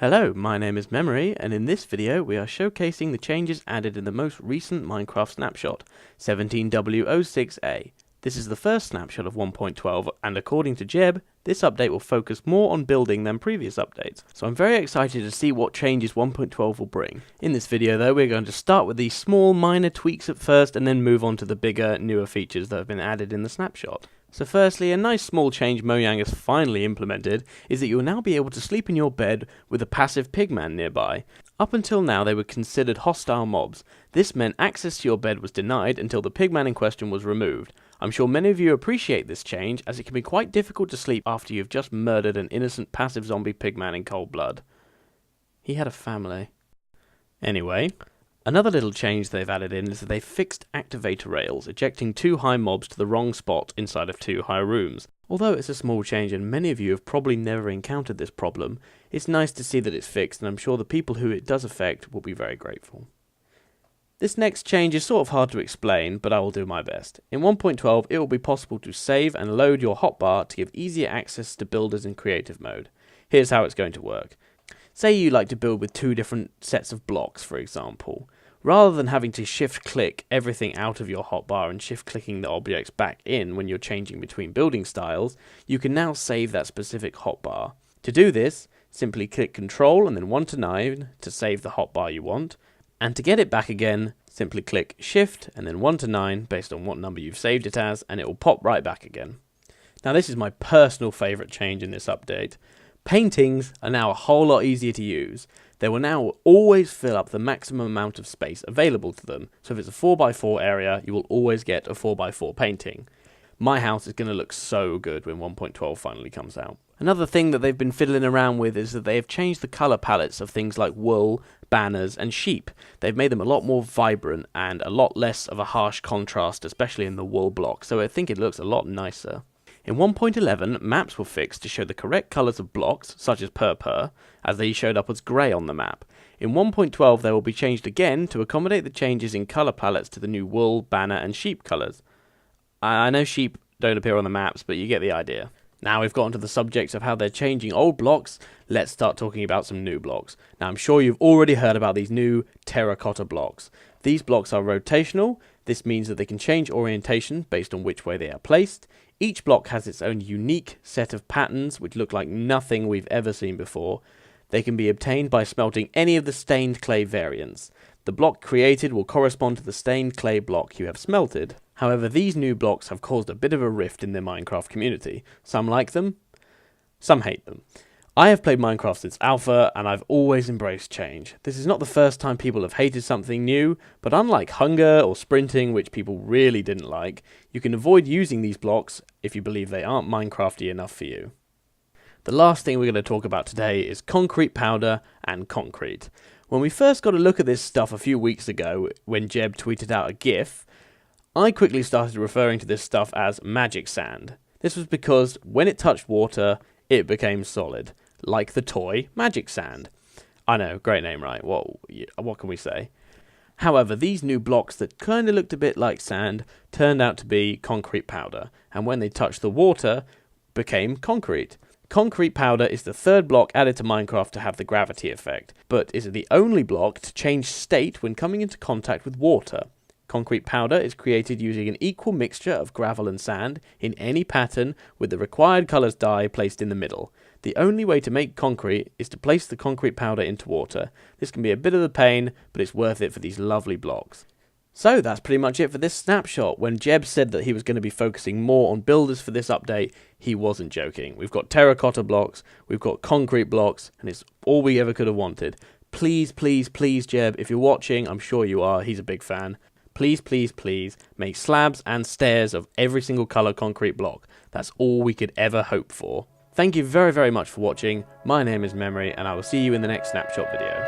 Hello, my name is Memory, and in this video we are showcasing the changes added in the most recent Minecraft snapshot, 17W06A. This is the first snapshot of 1.12, and according to Jeb, this update will focus more on building than previous updates, so I'm very excited to see what changes 1.12 will bring. In this video though, we're going to start with these small minor tweaks at first, and then move on to the bigger, newer features that have been added in the snapshot. So firstly, a nice small change Mojang has finally implemented is that you'll now be able to sleep in your bed with a passive pigman nearby. Up until now they were considered hostile mobs. This meant access to your bed was denied until the pigman in question was removed. I'm sure many of you appreciate this change, as it can be quite difficult to sleep after you've just murdered an innocent passive zombie pigman in cold blood. He had a family. Anyway, another little change they've added in is that they've fixed activator rails, ejecting 2 high mobs to the wrong spot inside of 2 high rooms. Although it's a small change and many of you have probably never encountered this problem, it's nice to see that it's fixed, and I'm sure the people who it does affect will be very grateful. This next change is sort of hard to explain, but I will do my best. In 1.12 it will be possible to save and load your hotbar to give easier access to builders in creative mode. Here's how it's going to work. Say you like to build with 2 different sets of blocks, for example. Rather than having to shift-click everything out of your hotbar and shift-clicking the objects back in when you're changing between building styles, you can now save that specific hotbar. To do this, simply click Ctrl and then 1 to 9 to save the hotbar you want, and to get it back again, simply click Shift and then 1 to 9 based on what number you've saved it as, and it will pop right back again. Now this is my personal favourite change in this update. Paintings are now a whole lot easier to use. They will now always fill up the maximum amount of space available to them, so if it's a 4x4 area, you will always get a 4x4 painting. My house is going to look so good when 1.12 finally comes out. Another thing that they've been fiddling around with is that they have changed the colour palettes of things like wool, banners and sheep. They've made them a lot more vibrant and a lot less of a harsh contrast, especially in the wool block, so I think it looks a lot nicer. In 1.11, maps were fixed to show the correct colours of blocks, such as purpur, as they showed up as grey on the map. In 1.12 they will be changed again to accommodate the changes in colour palettes to the new wool, banner and sheep colours. I know sheep don't appear on the maps, but you get the idea. Now we've gotten to the subject of how they're changing old blocks, let's start talking about some new blocks. Now I'm sure you've already heard about these new terracotta blocks. These blocks are rotational. This means that they can change orientation based on which way they are placed. Each block has its own unique set of patterns which look like nothing we've ever seen before. They can be obtained by smelting any of the stained clay variants. The block created will correspond to the stained clay block you have smelted. However, these new blocks have caused a bit of a rift in the Minecraft community. Some like them, some hate them. I have played Minecraft since alpha, and I've always embraced change. This is not the first time people have hated something new, but unlike hunger or sprinting, which people really didn't like, you can avoid using these blocks if you believe they aren't Minecrafty enough for you. The last thing we're going to talk about today is concrete powder and concrete. When we first got a look at this stuff a few weeks ago, when Jeb tweeted out a GIF, I quickly started referring to this stuff as magic sand. This was because when it touched water, it became solid, like the toy Magic Sand. I know, great name, right? What can we say? However, these new blocks that kind of looked a bit like sand turned out to be concrete powder, and when they touched the water, became concrete. Concrete powder is the 3rd block added to Minecraft to have the gravity effect, but is the only block to change state when coming into contact with water. Concrete powder is created using an equal mixture of gravel and sand in any pattern with the required colours dye placed in the middle. The only way to make concrete is to place the concrete powder into water. This can be a bit of a pain, but it's worth it for these lovely blocks. So that's pretty much it for this snapshot. When Jeb said that he was going to be focusing more on builders for this update, he wasn't joking. We've got terracotta blocks, we've got concrete blocks, and it's all we ever could have wanted. Please, please, please, Jeb, if you're watching, I'm sure you are, he's a big fan. Please, please, please, make slabs and stairs of every single colour concrete block. That's all we could ever hope for. Thank you very, very much for watching. My name is Memory, and I will see you in the next snapshot video.